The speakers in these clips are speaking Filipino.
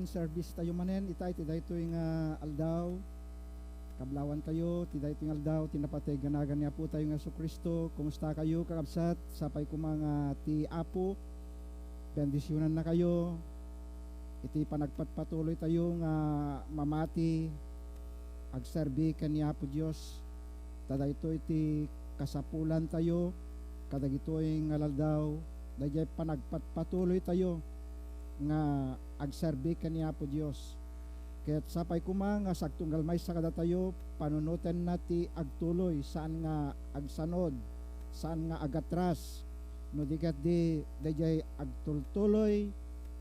online service tayo manen itay ti daytoy nga aldaw kablawan kayo ti daytoy nga aldaw tinapatay ganagan niya po tayo nga Hesus Kristo. Kumusta kayo kakabsat? Sapay ko mga ti Apo, bendisyonan na kayo. Iti panagpatpatuloy tayo nga mamati agserbi kaniya po Dios. Tadayto iti kasapulan tayo kadagitoy nga aldaw dayjay panagpatpatuloy tayo nga agserbi kaniya po Dios. Kaya't sapay kuma nga sagtunggal may sa kada tayo panunuten nati agtuloy saan nga agsanod, saan nga agatras no dikat di dayjay agtultuloy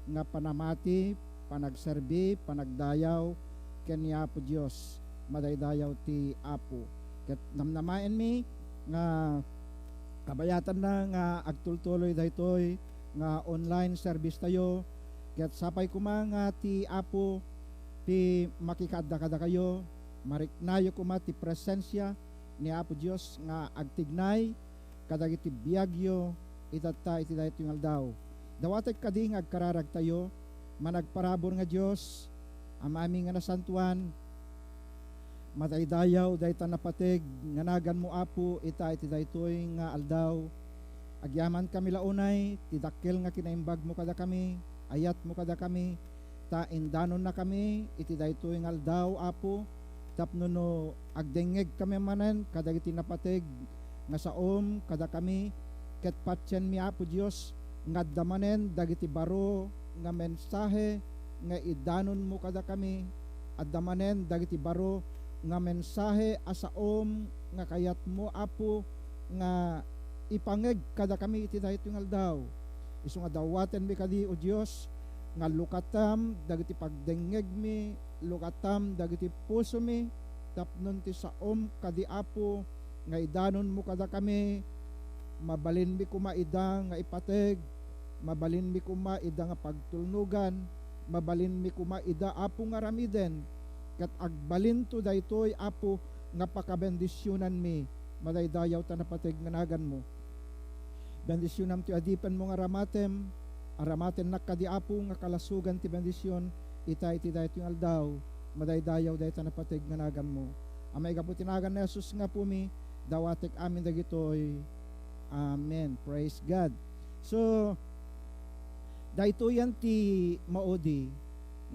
nga panamati, panagserbi, panagdayaw kaniya po Dios. Madaydayaw ti Apo. Kaya't namnamaen mi nga kabayatan na nga agtultuloy daytoy nga online service tayo. Kaya't sapay kuma nga ti Apo ti makikadda-kada kayo, mariknayo kuma ti presensya ni Apo Dios nga agtignay kadagiti biagyo itatta iti daytoy nga aldaw. Dawatay kading agkararag tayo managparabor nga Dios aming nga nasantuan mataydayaw dayta napatig nganagan mo Apo ita iti daytoy nga aldaw. Agyaman kami launay ti dakkel nga kinaimbag mo kada kami, ayat mo kada kami, ta indanon na kami iti daytoy nga aldaw Apo. Tapno no agdengeg kami manen kadagiti napatig nga saom kada kami ket patyen mi Apo Dios nga damanen dagiti baro nga mensahe nga idanon mo kada kami at damanen dagiti baro nga mensahe asaom nga kayat mo Apo nga ipangeg kada kami iti daytoy nga aldaw. Isu nga dawaten mi kadi o Dios nga lukatam dagiti pagdengeg mi, lukatam dagiti puso mi, tapnon ti saom kadi Apo nga idanon mo kada kami, mabalin mi kumaida nga ipateg, mabalin mi kumaida nga pagtulnugan, mabalin mi kumaida Apo nga ramiden, kat agbalin to daytoy Apo nga pakabendisyonan mi, madaydayaw ta napateg nganagan mo. Bendisyonam ti adipen mo nga ramatem, aramaten nakadi Apo nga kalasugan ti bendisyon itay ti daytoy aldaw, madaydayaw dayta napateg nganagan mo. Amay gapu tinagan ni Jesus nga po mi dawatek amin dagitoy. Amen. Praise God. So daytoy yan ti maudi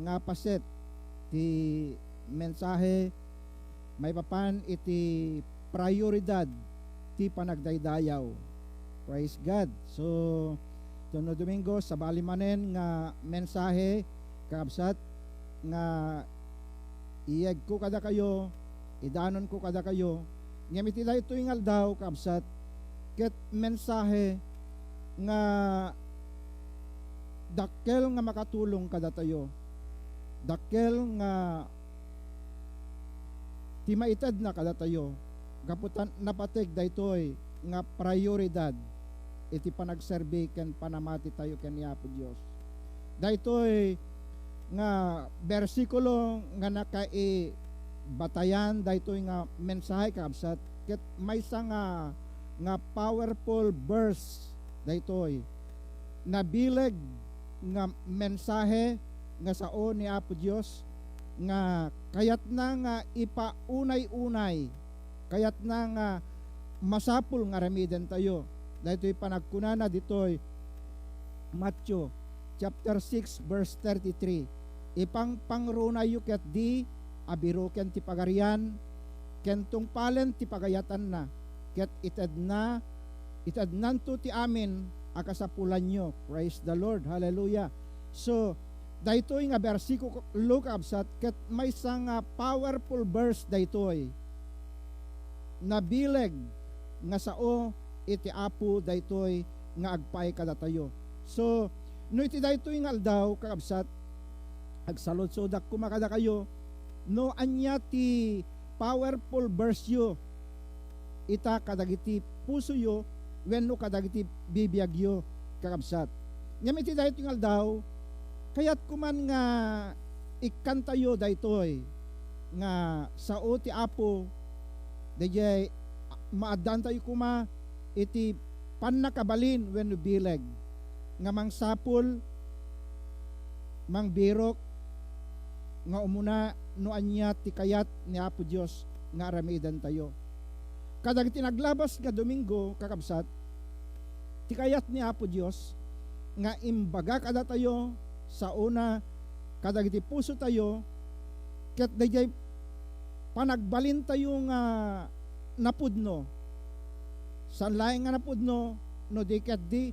nga paset ti mensahe may papan iti prioridad ti panagdaydayaw. Praise God. So tuno Domingo sa balimanen nga mensahe kakabsat nga iyeg ko kada kayo, idanon ko kada kayo. Ngamit ila ito yung aldaw kakabsat ket mensahe nga dakkel nga makatulong kada tayo. Dakkel nga ti maitad na kada tayo. Gaputan napatig daytoy nga prioridad iti panagserbi ken panamati tayo ken ni Apo Dios. Daytoy nga bersikulo nga nakai batayan daytoy nga mensahe kakabsat ket maysa nga powerful verse daytoy nabileg nga mensahe nga sao ni Apo Dios nga kayat na nga ipaunay-unay, kayat na nga masapul nga ramiden tayo. Daytoy panagkunana ditoy Matthew chapter 6 verse 33. Ipang pangrunayo ket di abiro ken ti pagarian ken tungpalen ti pagayatan na ket ited nanto ti amin akasapulan nyo. Praise the Lord. Hallelujah. So daytoy nga bersikulo kakabsat ket maysa nga powerful verse daytoy nabileg nga sao iti Apo daytoy nga agpay kada tayo. So no iti daytoy nga aldaw kakabsat agsalod-sodak kumakada kayo no anya ti powerful verse yo ita kadagiti puso yo wenno kadagiti bibiyag yo kakabsat. Ngem iti daytoy nga aldaw kayat kuman nga ikanta yo daytoy nga sao ti Apo dayjay maadan tayo kuma iti pannakabalin wenno bileg nga mangsapol, mangbirok, nga umuna no anya ti kayat ni Apo Dios nga aramidan tayo. Kadag tinaglabas nga Domingo kakabsat, ti kayat ni Apo Dios nga imbaga kada tayo sa una, kadag ti puso tayo, ket dayjay panagbalin tayo nga napudno. San laing nga napudno, no di ket di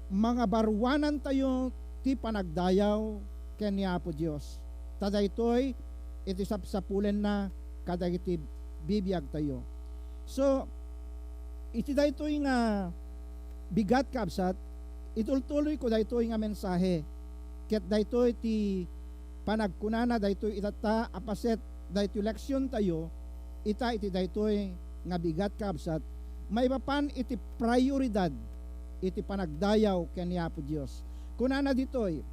mga barwanan tayo ti panagdayaw ken ni Apo Dios. Tadaytoy iti sapsapulen na kadag iti bibiyag tayo. So iti daytoy nga bigat kabsat, itultuloy ko daytoy nga mensahe. Ket daytoy ti panagkunana daytoy itata apaset daytoy leksyon tayo, iti daytoy nga bigat kabsat, maipapan iti prioridad iti panagdayaw ken ni Apo Dios. Kunana ditoy,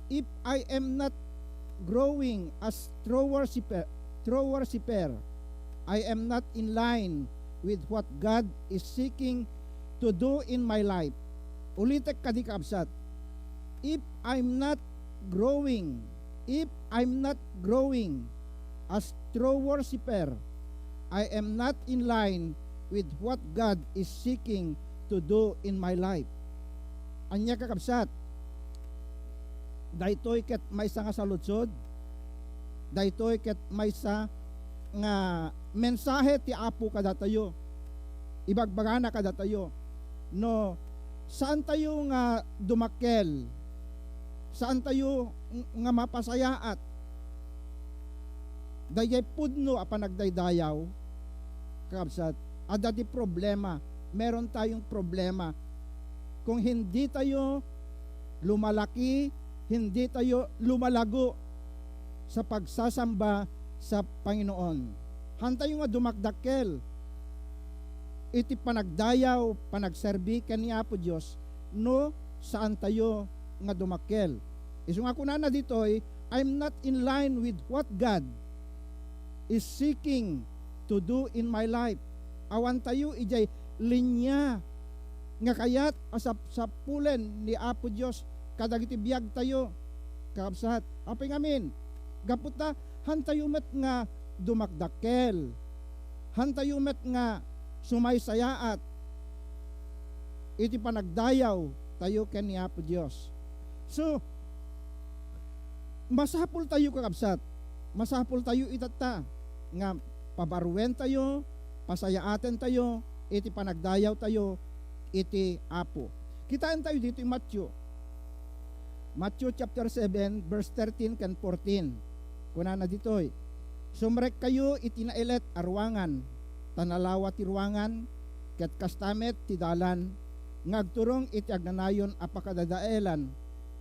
if I am not growing as true worshiper, I am not in line with what God is seeking to do in my life. Ulitek kadi kabsat, if I'm not growing as true worshiper, I am not in line with what God is seeking to do in my life. Anya kakabsat, daytoy ket maysa nga saludsod, daytoy ket maysa nga mensahe ti Apo kada tayo, ibagbagana kada tayo, no saan tayo nga dumakkel, saan tayo nga mapasayaat, dayay pudno a panagdaydayaw kakabsat, ada di problema, meron tayong problema kung hindi tayo lumalaki, hindi tayo lumalago sa pagsasamba sa Panginoon. Hantayo nga dumakdakkel iti panagdayaw, panagserbi ken ni Apo Dios, no saan tayo nga dumakkel. Isu nga kunana ditoy, I'm not in line with what God is seeking to do in my life. Awan tayo ijay linya nga kayat asap sapulen ni Apo Dios kadag iti biag tayo kakabsat. Apay ngamin, gaputa hantayo met nga dumakdakkel, hantayo met nga sumaysayaat iti panagdayaw tayo ken ni Apo Dios. So masapul tayo kakabsat, masapul tayo itata nga pabaruen tayo, pasayaaten tayo, iti panagdayaw tayo iti Apo. Kitaan tayo dito yung Matthew chapter 7 verse 13 ken 14. Kunana ditoy, sumrek kayo iti nailet arwangan, tanalawa ti ruangan, ket kastamet ti dalan, ngagturong iti agnanayon apakadadaelan,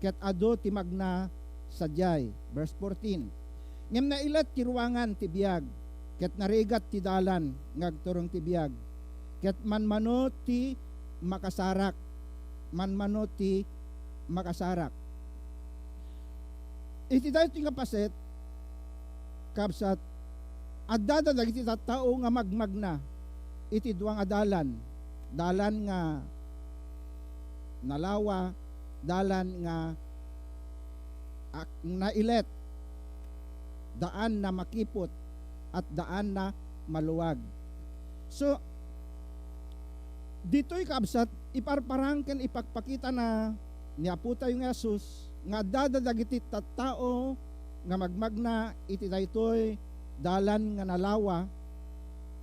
ket ado ti magna sadyay. Verse 14, ngem nailet ti ruangan ti biag, ket narigat ti dalan, ngagturong ti biag, ket manmano ti makasarak, manmano ti makasarak. Iti dayo ti kapaset kabsat, adda dagiti tattao nga magmagna iti duang adalan, dalan nga nalawa, dalan nga nailet, daan na makipot, at daan na maluwag. So dito'y kabsat, iparparangken ipagpakita na ni Apo tayo nga Jesus nga dadadagiti tattao nga magmagna iti daytoy dalan nga nalawa,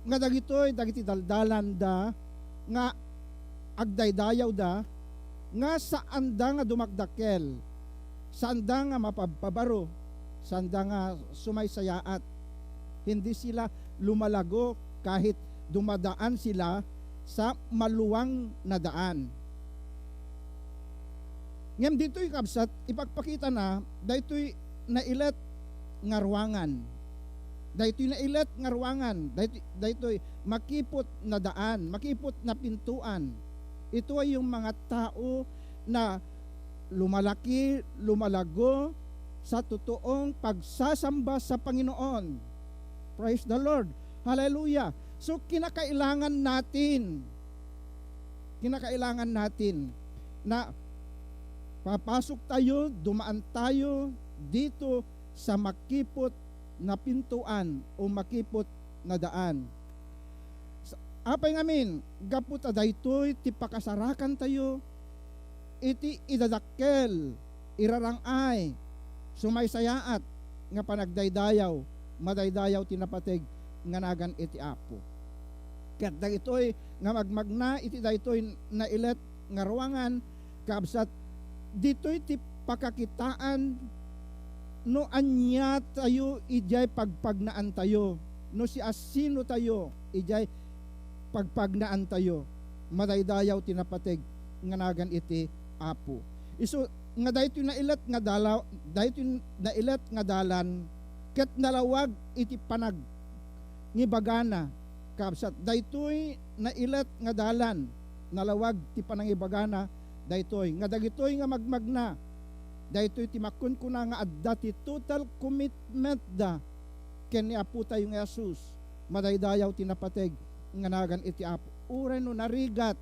nga dagitoy dagiti daldalan da nga agdaydayaw da, nga saan da nga dumakdakkel, saan da nga mapabaro, saan da nga sumaysayaat. Hindi sila lumalago kahit dumadaan sila sa maluwang na daan. Ngem dito'y kabsat, ipagpakita na daytoy nailet nga ruangan, daytoy nailet nga ruangan, daytoy makipot na daan, makipot na pintuan. Ito ay yung mga tao na lumalaki, lumalago sa totoong pagsasamba sa Panginoon. Praise the Lord. Hallelujah. So kinakailangan natin na papasok tayo, dumaan tayo dito sa makipot na pintuan o makipot na daan. Apay ngamin, gapot daytoy ti pakasarakan tayo, iti idadakkel, irarangay, sumaysayaat, nga panagdaydayaw, madaydayaw tinapateg, nga nagan iti Apo. Kat dagitoy nga magmagna, iti daytoy na ilet nga ruangan, kabsat, ditoy ti pakakitaan, no anya tayo, ijay pagpagnaan tayo, no si asino tayo, ijay pagpagnaan tayo, madaydayaw tinapateg nga nagan iti Apo. Isu nga daytoy na ilet nga dalaw, daytoy na ilet nga dalan, ket nalawag iti panag ngibagana, kabsat daytoy na ilet nga dalan, nalawag ti panangibagana, daytoy nga dagitoy nga magmagna, daytoy ti makun kuna nga adda ti total commitment da ken ni Apo tayo nga Jesus, madaydayaw tinapateg nga nagan iti Apo. Uray no narigat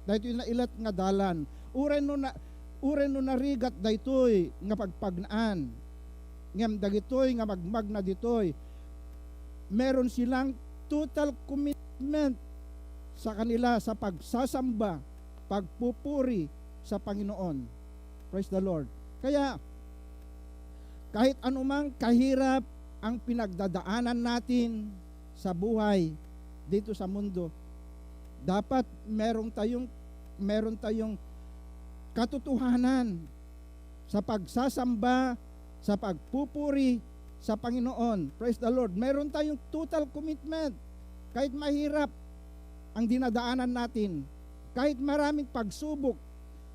daytoy na ilet nga dalan, uray no narigat daytoy nga pagpagnaan, ngem dagitoy nga magmagna ditoy, meron silang total commitment sa kanila sa pagsasamba, pagpupuri sa Panginoon. Praise the Lord. Kaya kahit anumang kahirap ang pinagdadaanan natin sa buhay dito sa mundo, dapat meron tayong katotohanan sa pagsasamba, sa pagpupuri sa Panginoon. Praise the Lord. Meron tayong total commitment. Kahit mahirap ang dinadaanan natin, kahit maraming pagsubok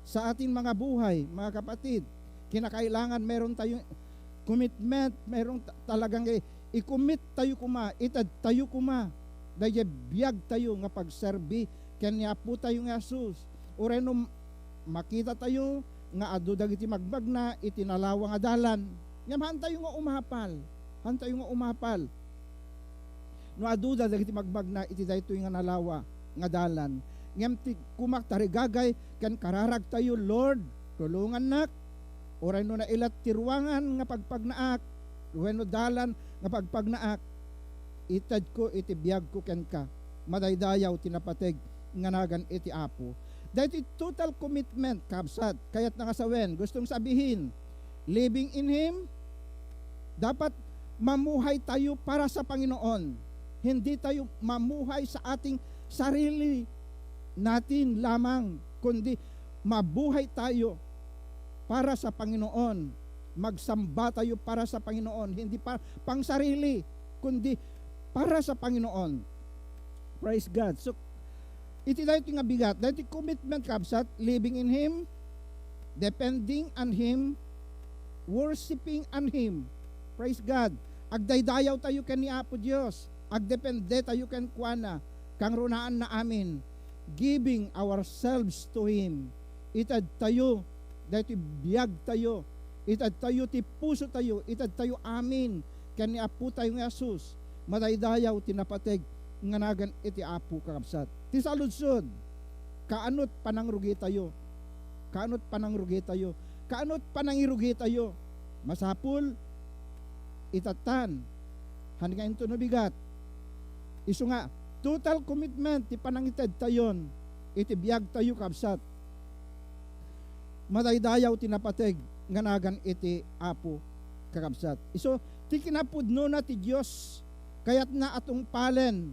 sa ating mga buhay, mga kapatid, kinakailangan meron tayong commitment, meron talagang i-commit tayo kuma, itad tayo kuma, dahil biyag tayo nga pagserbi, kanya po tayo nga Jesus. Uray no makita tayo, nga adu dagiti magbagna, itinalawa nga dalan, ngam hantayo nga umapal, no adu dagiti magbagna, iti daytoy nga nalawa nga dalan, ngam ti kumak tarigagay, kan kararag tayo, Lord, tulungan nak, oray no nailat tiruangan nga pagpagnaak, no dalan nga pagpagnaak, itad ko iti biyag ko ken ka, madaydayaw tinapateg nga nagan iti Apo. Dahil total commitment, kabsat, kaya't nangasawen, gustong sabihin, living in Him, dapat mamuhay tayo para sa Panginoon. Hindi tayo mamuhay sa ating sarili natin lamang, kundi mabuhay tayo para sa Panginoon. Magsamba tayo para sa Panginoon, hindi pang sarili, kundi para sa Panginoon. Praise God. So, iti dahito nga bigat, dahito commitment kabsat, living in Him, depending on Him, worshiping on Him. Praise God. Agdaydayaw tayo ken ni Apo Dios, agdepende tayo ken kuana, kang runaan na amin, giving ourselves to Him. Itad tayo, dahito biyag tayo, itad tayo ti puso tayo, itad tayo amin, ken ni Apo tayo nga Jesus, madaydayaw tinapateg nga nagan iti Apo kakabsat. Ti saludsod, kaanot panangrugi tayo, kaanot panangirugi tayo, masapul, itatan, hanggang ito nabigat, iso nga, total commitment, ti panangited tayon, iti biyag tayo kabsat, madaydayaw tinapateg, nga nagan iti Apo kakabsat. Iso, ti kinapudno na ti Diyos, kayat na atong palen,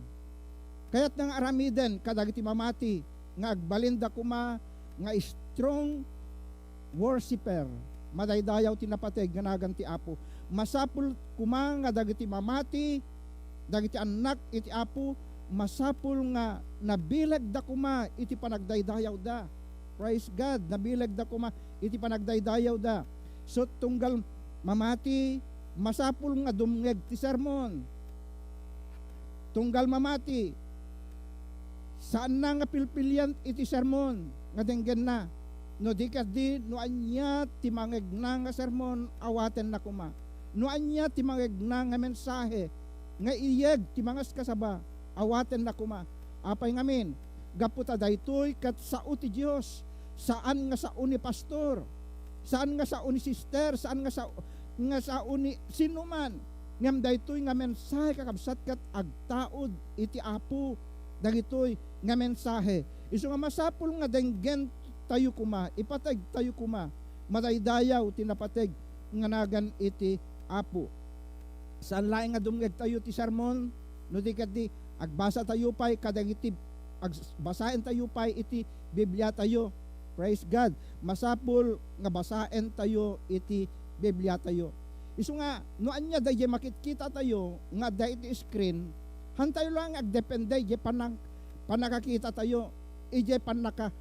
kayat nang aramiden kadagiti mamati nga agbalinda kuma nga strong worshiper, madaydayaw tinapateg nga nagan ti Apo, masapul kuma nga dagiti mamati dagiti anak iti Apo, masapul nga nabilag da kuma iti panagdaydayaw da. Praise God, nabilag da kuma iti panagdaydayaw da. So tunggal mamati, masapul nga dumngeg ti sermon, tunggal mamati, saan na nga pilpilyan iti sermon, nga denggen na, no di di, no anya ti mangeg na nga sermon, awaten na kuma, no anya ti mangeg na nga mensahe, nga iyeg ti mangas kasaba, awaten na kuma, apay ngamin, gaputa daytoy kat sao ti Dios, saan nga sao ni pastor, saan nga sao ni sister, saan nga nga sa uni sinuman ngam daytoy nga mensahe kakabsat ket agtaod iti Apo dagitoy nga mensahe. Isu nga masapul nga denggen tayo kuma, ipateg tayo kuma, madaydayaw tinapateg nga nagan iti Apo. Saan laing nga dumgeg tayo ti sermon, no di ket di agbasa tayo pay kadagiti agbasaen tayo pay iti Biblia tayo. Praise God. Masapul nga basaen tayo iti Biblia tayo. Isu nga no anya dayjay makikita tayo nga dayto screen, hantayo lang agdepende je panakakita tayo, ije panaka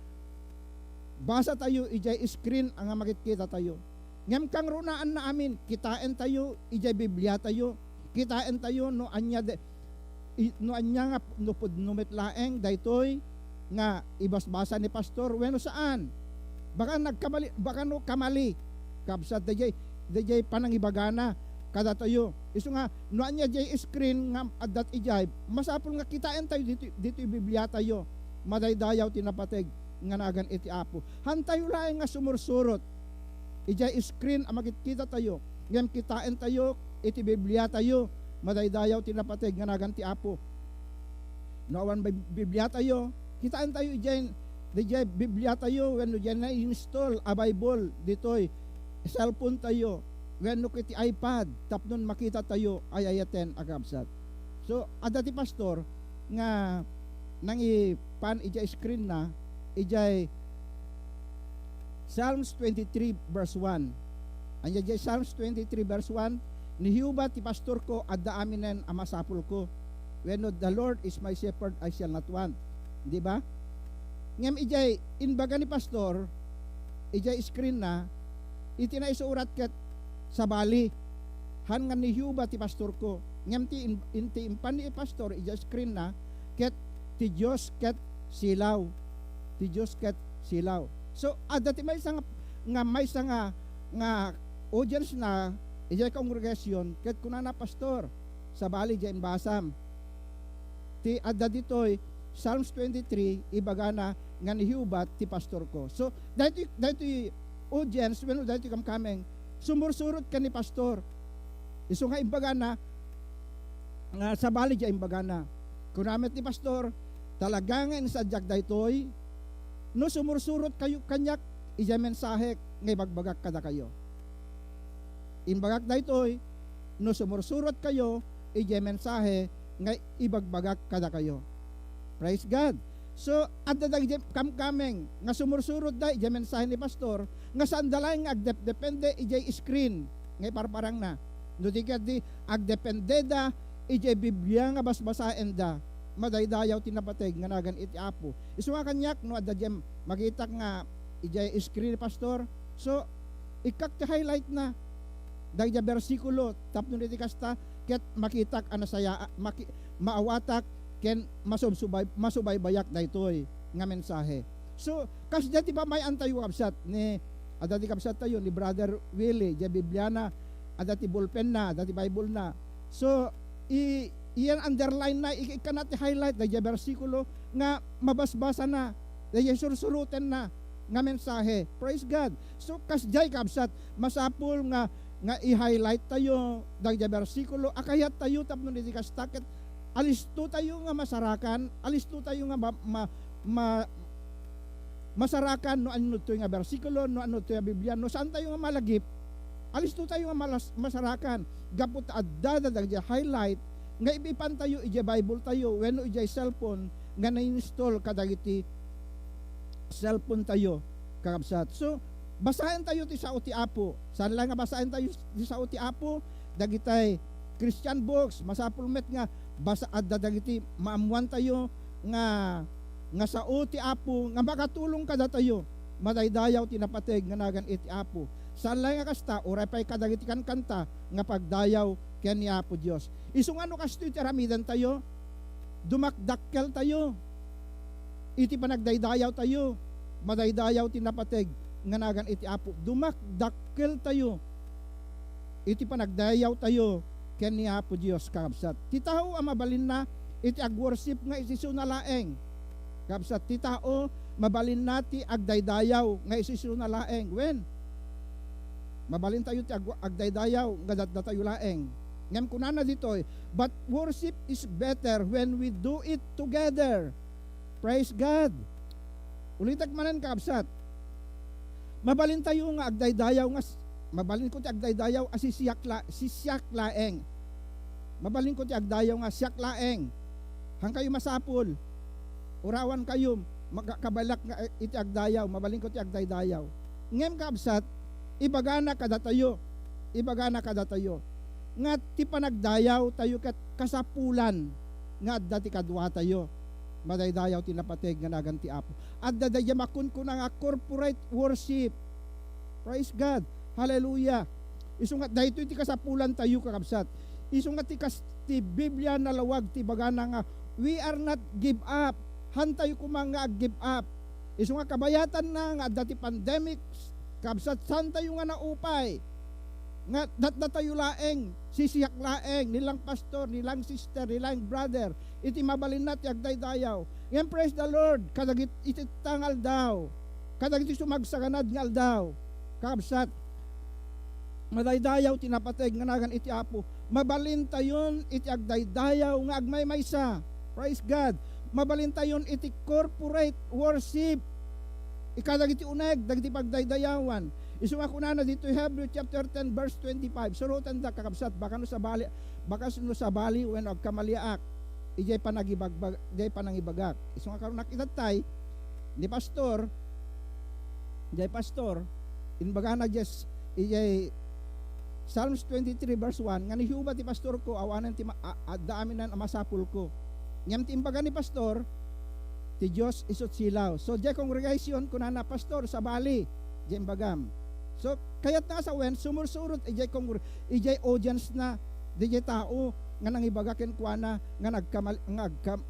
basa tayo ije screen ang makikita tayo. Ngem kang runaan na amin, kitain tayo ije Biblia tayo, kitain tayo no anya nga no pudnumit laeng daytoy nga ibasbasa ni pastor wenno saan. Baka nagkamali, baka no kamali. Kabsat dayjay panangibagana kada tayo. Isu nga no anya jay screen nga adat ijay, masapul nga kitain tayo dito Biblia tayo. Madaydayaw tinapateg nga nagan iti Apo. Hantayo laeng nga sumursurot. Ijay screen ang makikita tayo. Ngem kitain tayo iti Biblia tayo. Madaydayaw tinapateg nga nagan ti Apo. No awan Biblia tayo, kitain tayo ijay Biblia tayo wenno diyan na install a Bible ditoy cellphone tayo, wenno kiti iPad, tapnon makita tayo ay ayaten agabsat. So, adati pastor nga nang ipan ijay screen na, ijay Psalms 23 verse 1. Anya jay Psalms 23 verse 1, ni Hiuba ti pastor ko adda aminen a masapul ko. Wenno the Lord is my shepherd, I shall not want. Di ba? Ngem ijay inbaga ni pastor, ijay screen na iti na isurat ket sa bali han nga ni Hiuba ti pastor ko ngem ti inti impan ni pastor ija screen na ket ti Dios ket silaw, ti Dios ket silaw. So adati may nga audience na ija congregation ket kunana pastor sa bali ija basam ti adda ditoy Psalms 23 ibagana nga ni Hiuba ti pastor ko. So daytoy audience when dahil kam kameng sumursurot ka ni pastor. Isu nga imbagana nga sa bali ja imbagana. Kunamit ni pastor talagang sa jag daytoy no sumursurot kayo kanyak ija mensahe nga ibagbagak kada kayo. Imbagak daytoy no sumursurot kayo ija mensahe nga ibagbagak kada kayo. Praise God. So, adda dagiti kamkameng nga sumursurot da ijay mensahe ni pastor nga sandalay nga agdepende ijay screen nga parparang na. No di agdepende da ijay Biblia nga basbasaen da. Madaydayaw tinapateg nga nagan iti Apo. Isu nga kanyak no adda jem makita nga ijay screen ni pastor. So, ikak ti highlight na dagiti bersikulo tapno iti kasta ket makitak anasaya maawatak ken masubay-bayak daytoy nga mensahe. So, kas dati ba may antayo kabsat ni adati kabsat tayo ni Brother Willie, di Bibliana, adati bulpen na, adati Bible na. So, iyan underline na, ikanat highlight da bersikulo nga mabasbasa na, da sursuruten na nga mensahe. Praise God. So, kas jay kabsat, masapul nga i-highlight tayo da bersikulo, akayat tayo tapno ni kastaket alisto tayo nga masarakan, alisto tayo nga masarakan no ano to nga bersikulo, no ano to nga Biblia, no saan tayo nga malagip, alisto tayo nga masarakan, gapot adda dagiti highlight, nga ipipan tayo, ija Bible tayo, wenno ija cellphone, nga na-install kadagiti cellphone tayo, kakabsat. So, basahin tayo ti sao ti Apo, saan lang nga basahin tayo ti sao ti Apo, dagitay Christian books, masapul met nga, basa adda dagiti maamuan tayo nga sao ti Apo nga makatulong kada tayo madaydayaw tinapateg nga nagan iti Apo. Saan lang nga kasta oray pay kadagiti kan kanta nga pagdayaw ken ni Apo Dios. Isu nga no kasto iti aramidan tayo, dumakdakkel tayo, iti panagdaydayaw tayo, madaydayaw tinapateg nga nagan iti Apo. Dumakdakkel tayo, iti panagdayaw tayo ken ni Apo Dios kabsat. Ti tao ang mabalin na iti agworship nga isisu na laeng. Kabsat ti tao mabalin na ti agdaydayaw nga isisu na laeng. When Mabalin tayo ti agdaydayaw nga tayo laeng. Ngem kunana ditoy, but worship is better when we do it together. Praise God. Ulitak manan kaabsat. Mabalin tayo nga agdaydayaw nga mabalin ko ti agdaydayaw si siyak laeng. Mabalin ko ti agdayaw nga siyak laeng. Hang kayo masapul. Urawan kayo magkabalak nga iti agdayaw, mabalin ko ti agdaydayaw. Ngem kaabsat, ibagana kada tayo. Ibagana kada tayo. Nga ti panagdayaw tayo kat kasapulan nga dati kadwa tayo. Madaydayaw tinapateg nga nagan ti Apo. At dadayamakun ko na nga corporate worship. Praise God. Hallelujah. Isungat dahito ti kasapulan tayo kakabsat. Isungat ti Biblia na lawag ti bagana nga we are not give up. Hantay ko mga give up. Isungat kabayatan na nga dati pandemic kabsat san tayo nga naupay. Nga dat tayo laeng, sisiyak laeng, nilang pastor, nilang sister, nilang brother, iti mabalin nati agdaydayaw. Ngayon praise the Lord, kadagit iti tangal daw, kadagit iti sumagsaganad ngal daw, kabsat, madaydayaw tinapateg nga nagan iti Apo, mabalin tayon iti agdaydayaw nga agmaymaysa, praise God, mabalin tayon iti corporate worship, ikadagiti uneg, dagiti pagdaydayawan. Isunga ko na dito Hebrew chapter 10 verse 25. Surutan da kakabsat baka no sa bali when agkamaliak. Ijay panangibagak. Isunga karon nakitatay ni pastor. Ijay pastor inbaga na just ijay Psalms 23 verse 1 nga nihuba ti pastor ko awanan ti daamin nan amasapul ko. Ngem ti imbaga ni pastor ti Dios isut silaw. So jay congregation kunana pastor sa bali jay imbagam. So kayat na sa wen sumursurot ijay audience na dijay tao nga nangibagaken kuana nga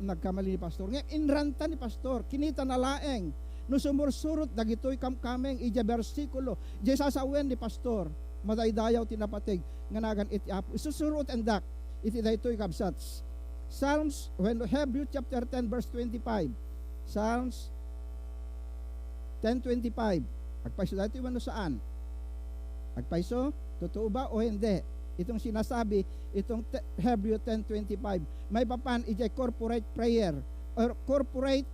nagkamali ni pastor. Nga inranta ni pastor kinita na laeng no sumursurot dagitoy kamkameng ijay bersikulo ijay sasawen ni pastor madaydayaw tinapateg nga nagan iti Apo isusurot endak iti daytoy kabsats. Psalms when Hebrew chapter 10 verse 25. Psalms 10:25. Agpaiso dito yung ano saan? Agpaiso? Totoo ba o hindi? Itong sinasabi, itong Hebrew 10:25. May papan, ijay corporate prayer or corporate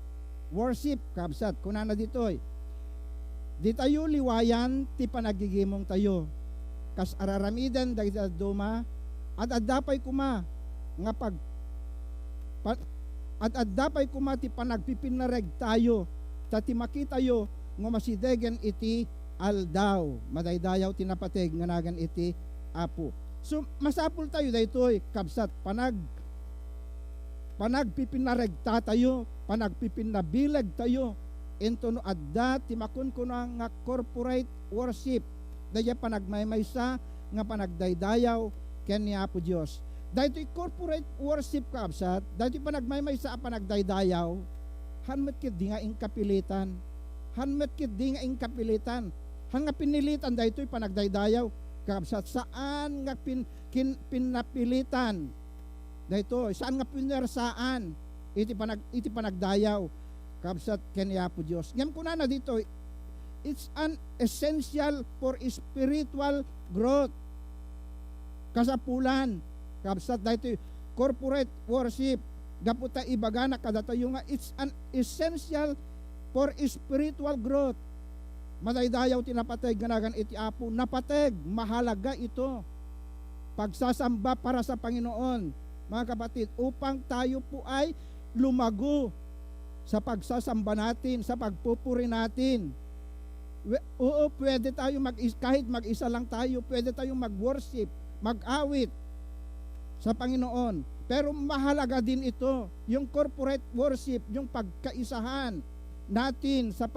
worship. Kabsat, kunana ditoy. Di tayo liwayan, ti panagigimong tayo. Kas araramidan, dagiti duma, at adapay kuma, nga at adapay kuma ti panagpipinareg tayo, tati makitayo, nga masidegen iti aldaw madaydayaw tinapateg nga nagan iti Apo. So masapul tayo daytoy kabsat panagpipinaregta tayo, panagpipinabilag tayo into no adda ti makun kuno nga corporate worship daya panagmaymaysa nga panagdaydayaw ken ni Apo Dios. Daytoy corporate worship kabsat, daytoy panagmaymaysa a panagdaydayaw hanmet ket di nga inkapilitan. Hanmet kit di nga inkapilitan. Hanga pinilitan daytoy panagdaydayaw kabsat saan nga pinapilitan daytoy saan nga pinersaan iti panagdayaw kabsat ken Apo Dios. Ngem kunana dito it's an essential for spiritual growth. Kasapulan kabsat daytoy corporate worship gaputa ibagana kadatayo nga it's an essential for spiritual growth. Madaydayaw tinapateg ganagan iti Apo, napateg mahalaga ito. Pagsasamba para sa Panginoon, mga kapatid, upang tayo po ay lumago sa pagsasamba natin, sa pagpupuri natin. Oo, pwede tayo kahit mag-isa lang tayo, pwede tayong mag-worship, mag-awit sa Panginoon. Pero mahalaga din ito, yung corporate worship, yung pagkaisahan natin sa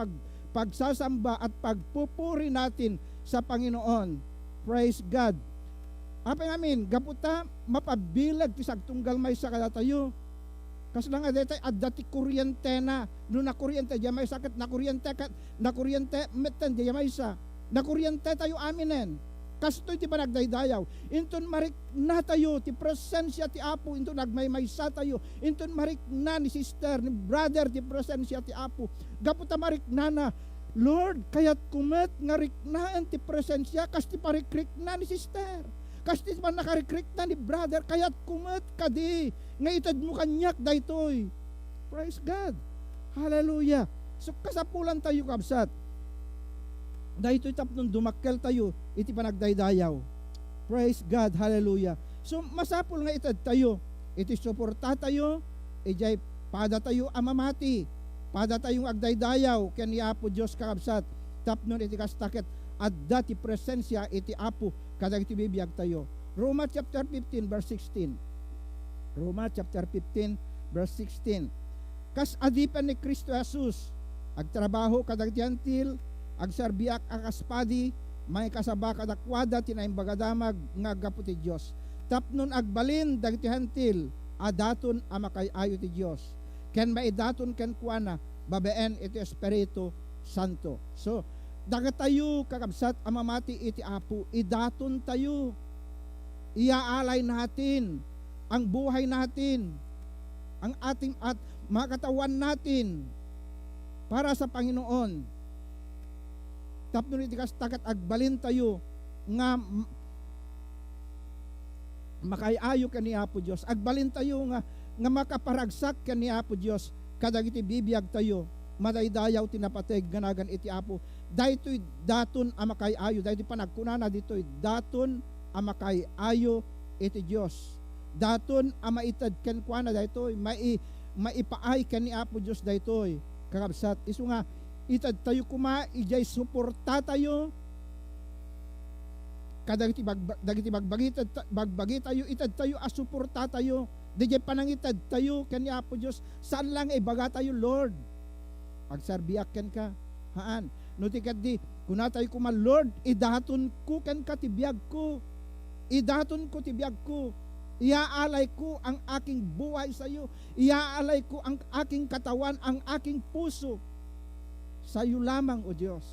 pagsasamba at pagpupuri natin sa Panginoon. Praise God. Apa ngamin, gaputa mapabilag ti sagtunggal may sa kada tayo. Kas lang adetay adati kuryente na, no na kuryente di may sakit na kuryente metten di may sa. Na kuryente tayo aminen. Kastoy ti panagdaydayaw. Inton marik na tayo ti presensya ti Apo, inton nagmaymaysa tayo. Inton marik na ni sister, ni brother ti presensya ti Apo. Gaputa marik na Lord, kaya't kumet nga riknaan ti presensya, kas ti parikrik na ni sister. Kas ti man nakarikrik na ni brother, kaya't kumet kadi, nga itad mo kanyak daytoy. Praise God. Hallelujah. So kasapulan tayo kabsat. Daytoy tapnon dumakkel tayo, iti panagdaydayaw. Praise God. Hallelujah. So masapul nga itad tayo, iti suporta tayo, ijay pada tayo amamati. Pada tayong agdaydayaw ken ni Apo Dios kakabsat tapnon iti kastakit adda ti presensya iti Apo kadag iti bibiyag tayo. Roma chapter 15 verse 16. Roma chapter 15 verse 16. Kas adipan ni Kristo Jesus agtrabaho kadag ti antil agserbiak akaspadi may kasaba kadakwada tinaimbagadamag nga gapu ti Dios. Tapnon agbalin dagiti hantil adaton a makayayo ti Dios. Ken maidaton ken kuana babeen iti Espiritu Santo. So dagat tayo kakabsat amamati iti Apo, idaton tayo, iaalay natin ang buhay natin, ang ating at mga katawan natin para sa Panginoon. Tapno iti kastakat agbalin tayo nga makayayo ken ni Apo Dios, agbalin tayo nga makaparagsak ken ni Apo Dios kadag iti bibiyag tayo madaydayaw tinapateg ganagan iti Apo daytoy daton a makayayo daytoy panagkunana ditoy daton a makayayo iti Dios daton a maitad ken kuana daytoy maipaay ken ni Apo Dios daytoy kakabsat isu nga itad tayo kuma ijay suporta tayo kadag iti bagbagi tayo itad tayo a suporta tayo. Dijay panangitad tayo kanya Apo Diyos. Saan lang ibaga tayo, Lord? Agserbiak ken ka. Haan. No tikat di, kuna tayo kuma, Lord, idaton ko ken ka tibiyag ko. Idaton ko tibiyag ko. Iaalay ko ang aking buhay sa iyo. Iaalay ko ang aking katawan, ang aking puso. Sa iyo lamang, O Diyos.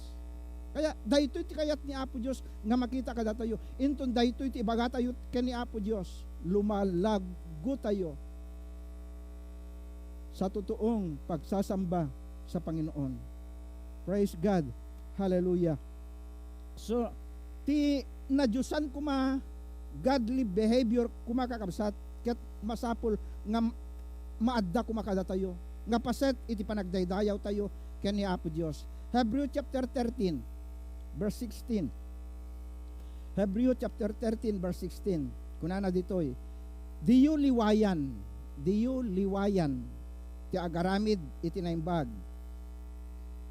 Kaya, daytoy ti kayat ni Apo Diyos nga makita kada tayo. Inton daytoy ti ibaga tayo ken ni Apo Diyos. Lumalago tayo sa totoong pagsasamba sa Panginoon. Praise God. Hallelujah. So, ti nadyusan kuma godly behavior kumakakabsat ket masapul nga maadda kumakada tayo. Nga paset iti panagdaydayaw tayo ken ni Apo Dios. Hebrew chapter 13 verse 16. Hebrew chapter 13 verse 16. Kunana ditoy, diyo liwayan, ti agaramid iti naimbag.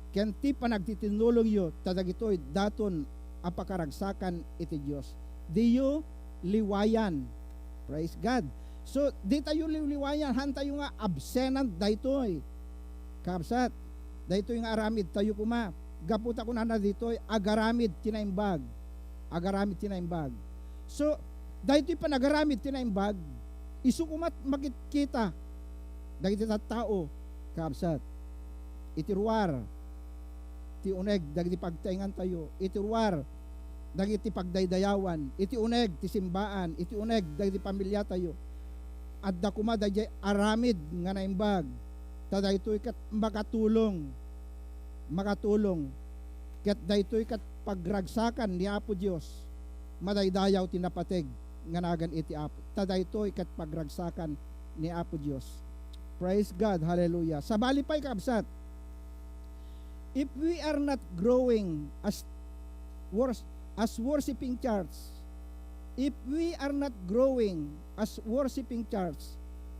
Ken ti panagtitinulong yo, tadagitoy daton apakaragsakan iti Dios. Diyo liwayan. Praise God. So, di tayo liwayan, han tayo nga absenant daytoy. Kapsat, daytoy nga aramid tayo kuma. Gaputa ko na ditoy, agaramid tinaimbag. Agaramid tinaimbag. So, dahito panagaramid tinaimbag, isukumat makikita dagiti tao kabsat itiruar ti uneg dagiti pagtaingan tayo itiruar dagiti pagdaydayawan iti uneg ti simbaan iti uneg dagiti pamilya tayo adda kuma dayjay aramid nga naimbag tadaytoy kat makatulong ket daytoy kat pagragsakan ni Apo Dios madaydayaw tinapateg nganagan iti Apo. Tadaytoy kat pagragsakan ni Apo Dios. Praise God. Hallelujah. Sabali pa'y kabsat. If we are not growing as worshiping church, if we are not growing as worshiping church,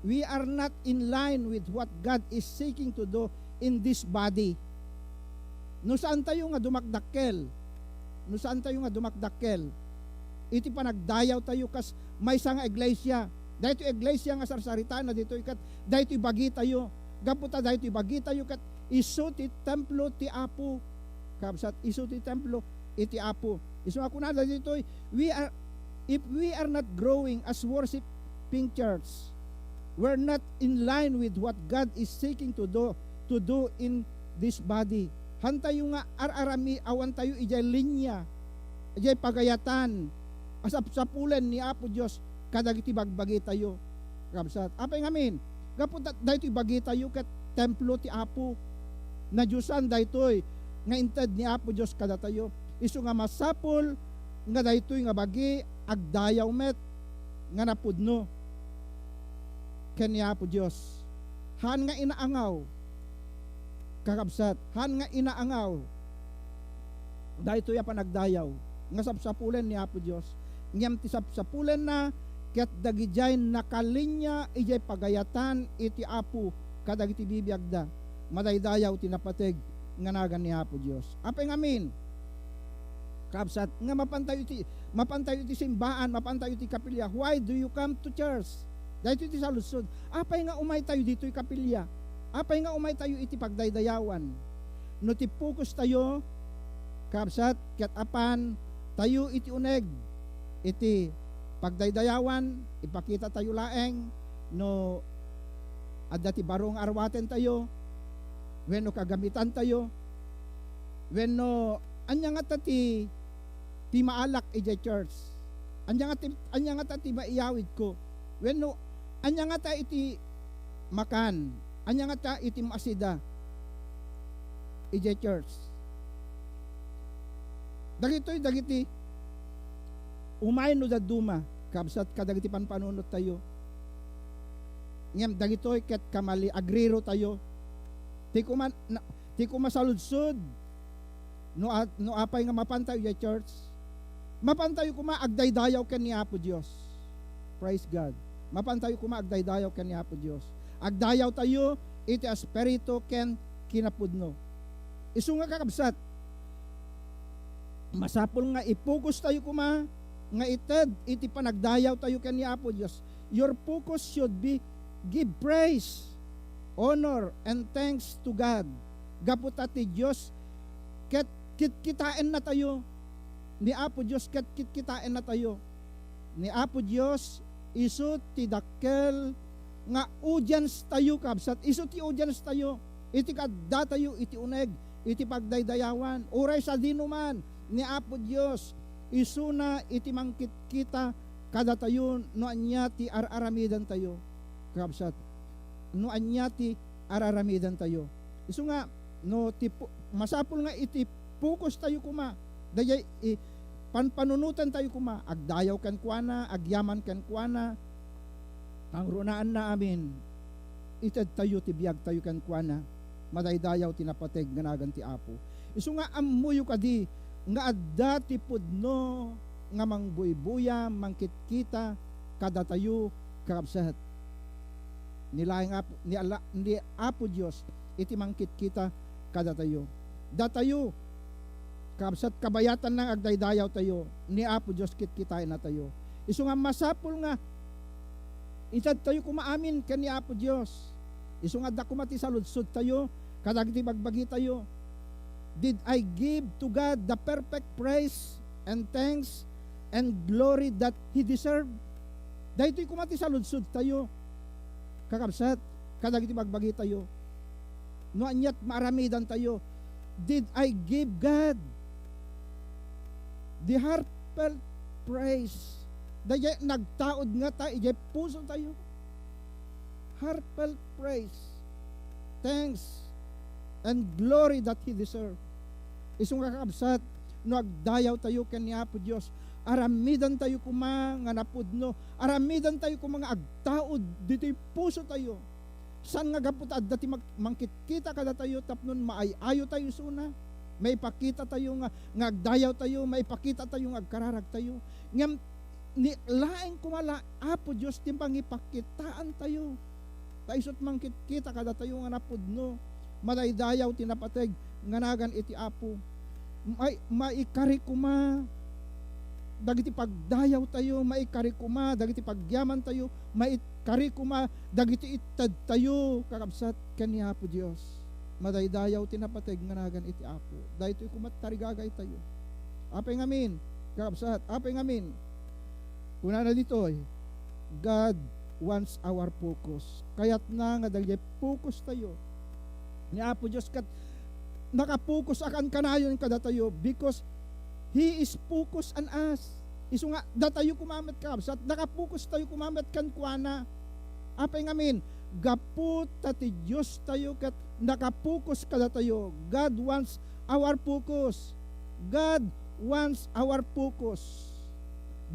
we are not in line with what God is seeking to do in this body. No saan tayo nga dumakdakkel? Iti panagdayaw tayo kas may nga iglesia. Dahito iglesia nga sarsarita na dito ikat dahito ibagi tayo. Gaputa dahito ibagi tayo kat isu ti templo ti Apo. Kabsat isu ti templo iti Apo. Isu ako na dito if we are not growing as worshiping church, we're not in line with what God is seeking to do in this body. Han tayo nga ararami awan tayo ijay linya. Ijay pagayatan asap-sapulen ni Apo Dios kadagiti bagbagi tayo. Kabsat. Apay ngamin, gapunta daytoy bagi tayo ket templo ti Apo. Na Diyosan daytoy nga inted ni Apo Dios kada tayo. Isu nga masapol nga daytoy nga bagi agdayaw met nga napudno ken ni Apo Dios. Han nga inaangaw kakabsat, han nga inaangaw daytoy a panagdayaw nga sapsapulen ni Apo Dios. Ngem ti sapsapulen na ket dagijay nakalinya ijay pagayatan iti Apo kadagiti bibiyagda madaydayaw tinapateg nga nagan ni Apo Dios. Apay ngamin kabsat nga mapantayo ti simbahan, mapantayo ti kapilya. Why do you come to church? Dahito iti salusod. Apay nga umay tayo dito'y kapilya. Apay nga umay tayo iti pagdaydayawan. No ti focus tayo kabsat ket apan tayo iti uneg iti pagdaydayawan, ipakita tayo laeng no adda ti barong arwaten tayo, wenno kagamitan tayo, wenno anya nga ti maalak iti church, anya nga ti maiyawid ko, wenno anya nga ta iti makan, anya nga ta iti masida iti church. Dagiti umay no daduma kabsat kadagiti panpanunot tayo. Ngem dagitoy ket kamali agriro tayo. Ti ko masaludsod no apay nga mapantayo ya church. Mapantayo kuma agdaydayaw ken ni Apo Dios. Praise God. Mapantayo kuma agdaydayaw ken ni Apo Dios. Agdayaw tayo iti espiritu ken kinapudno. Isu nga kakabsat. Masapol nga i-focus tayo kuma nga ited iti panagdayaw tayo ken ni Apo Dios. Your focus should be give praise, honor, and thanks to God. Gapot ati Dios ket kitkitain na tayo ni Apo Dios, ket kitkitain na tayo ni Apo Dios. Isu ti dakkel nga audience tayo kabsat. Isu ti audience tayo iti kadda tayo iti uneg iti pagdaydayawan. Uray sa dinuman ni Apo Dios isu na iti mangkit kita kada tayo no anya ti araramidan tayo kabsat, no anya ti araramidan tayo. Isu nga no ti masapul nga iti focus tayo kuma dayay panpanunutan tayo kuma agdayaw kan kuana, agyaman kan kuana, ang runaan na amin ited tayo ti biag tayo kan kuana madaydayaw tinapateg nga nagan ti Apo. Isu nga ammuyo kadi nga adda ti pudno nga mangbuybuya mangkitkita kada tayo kakabsat nilaing ni Apo Dios iti mangkitkita kada tayo datayo kakabsat kabayatan ng agdaydayaw tayo ni Apo Dios kitkitain na tayo. Isu nga masapul nga itad tayo kumaamin ken ni Apo Dios. Isu nga da kumati saludsod tayo kadagiti bagbagi tayo. Did I give to God the perfect praise and thanks and glory that He deserved? Dahito'y kumati sa ludsod tayo. Kakabsat, kadagiti bagbagi tayo. No anyat maaramidan tayo. Did I give God the heartfelt praise? Dahil nagtaod nga tayo, ijay puso tayo. Heartfelt praise, thanks, and glory that He deserved. Isong kakabsat, no agdayaw tayo ken ni Apo Dios, aramidan tayo kuma nga napudno, aramidan tayo kuma nga agtaod dito'y puso tayo. San nga gapot adda ti mangkitkita kada tayo tapnon maayayo tayo suna. May pakita tayo nga agdayaw tayo, may pakita tayo nga agkararag tayo. Ngem ni laeng kumala Apo Dios timbang ipakitaan tayo. Taisot mangkitkita kada tayo nga napudno. Madaydayaw tinapateg nga nagan iti Apo. Maikari kuma dagiti pagdayaw tayo, maikari kuma dagiti pagyaman tayo, maikari kuma dagiti itad tayo kakabsat ken ni Apo Dios. Madaydayaw tinapateg nga nagan iti Apo. Daytoy kumat tarigagay tayo. Apay ngamin kakabsat, apay ngamin kuna na ditoy God wants our focus. Kayat na nga dagiti focus tayo ni Apo Dios kat nakapokus akan kanayon kada tayo because He is focused on us. Isu nga datayo kumamet kabsat nakapokus tayo kumamet kan kuana. Apay ngamin gapot ti Dios tayo kat nakapokus kada tayo. God wants our focus. God wants our focus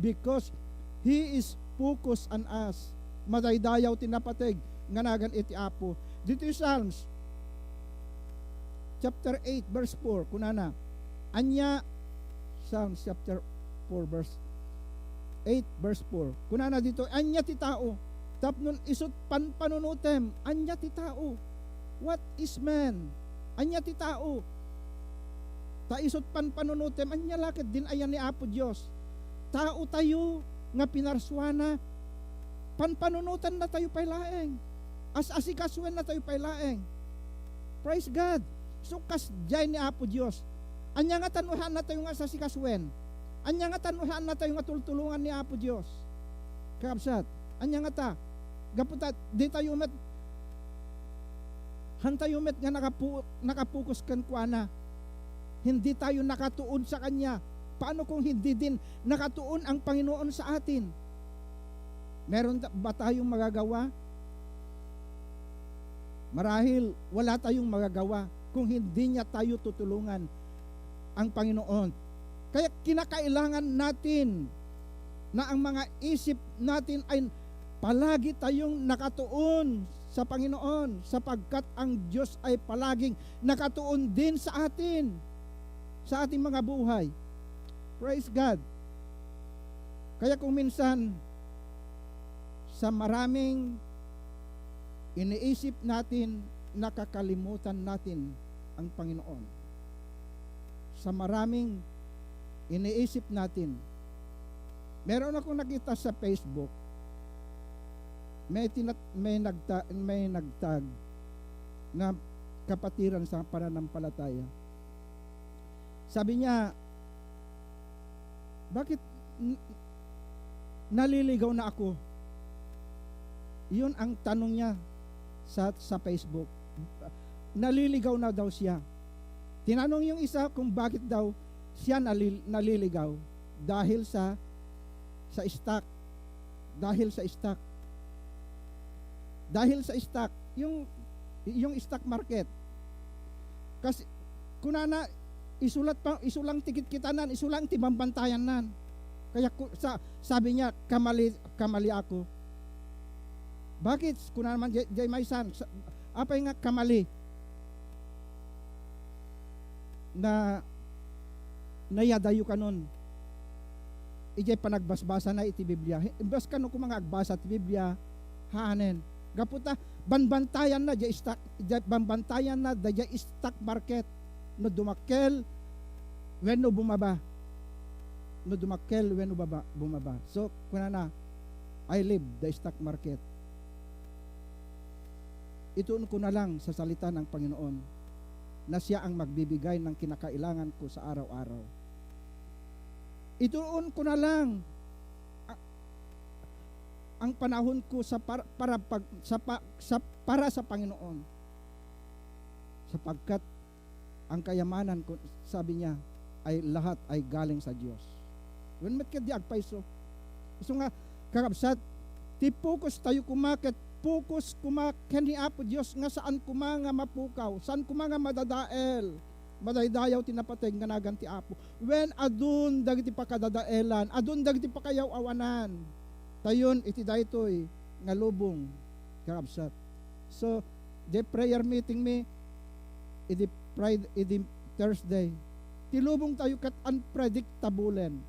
because He is focused on us. Madaydayaw tinapateg nganagan iti Apo. Dito yung Psalms chapter 8 verse 4 kunana. Anya Psalms chapter 4 verse 8 verse 4. Kunana dito anya ti tao tapnon isut panunutem anya ti tao. What is man? Anya ti tao. Ta isut panunutem anya lakit din ayan ni Apo Dios. Tao tayo nga pinarswana panunutan na tayo pailaeng. As-asikasuan na tayo pailaeng. Praise God. So kasjay ni Apo Dios. Anya nga tanuhan na tayo nga asikasuan. Anya nga tanuhan na tayo nga tultulungan ni Apo Dios. Kakabsat. Anya nga ta. Gaputat di tayo met hantayo met nga nakapokus kan kuana. Hindi tayo nakatuon sa kanya. Paano kung hindi din nakatuon ang Panginoon sa atin? Meron ba tayong magagawa? Marahil wala tayong magagawa kung hindi niya tayo tutulungan ang Panginoon. Kaya kinakailangan natin na ang mga isip natin ay palagi tayong nakatuon sa Panginoon sapagkat ang Diyos ay palaging nakatuon din sa atin, sa ating mga buhay. Praise God. Kaya kung minsan sa maraming iniisip natin, nakakalimutan natin ang Panginoon. Sa maraming iniisip natin. Meron akong nakita sa Facebook, may nagtag na kapatiran sa pananampalataya. Sabi niya, bakit naliligaw na ako? Yun ang tanong niya sa Facebook. Naliligaw na daw siya. Tinanong yung isa kung bakit daw siya naliligaw dahil sa stock. Dahil sa stock. Dahil sa stock, yung stock market. Kasi kunana isulang tikit kitanan, isulang timambantayan nan. Kaya sabi niya, kamali ako. Bakit? Kung naman jay may san, apay nga kamali na nayadayo ka nun. Ijay panagbasbasa na iti Biblia. Imbas ka no kung mga agbasa iti Biblia, haanen. Gaputa, banbantayan na, banbantayan na, jay stock market. No dumakel, when no bumaba. No dumakel, when no bumaba. So, kuna na, I live the stock market. Ituon ko na lang sa salita ng Panginoon na siya ang magbibigay ng kinakailangan ko sa araw-araw. Ituon ko na lang ang panahon ko para sa Panginoon. Sapagkat ang kayamanan ko, sabi niya, ay lahat ay galing sa Diyos. When met di agpaiso. So nga, kakabsat, ti focus tayo kumakit, focus kumaken ni Apo Diyos nga saan kumanga mapukaw, saan kumanga madadael, madaydayaw tinapateg nga naganti Apo. When adun dagiti pakadadaelan, adun dagiti pakayaw awanan, tayon iti daytoy nga lubong, kakabsat. So, the prayer meeting me, iti Thursday, tilubong tayo kat unpredictablen.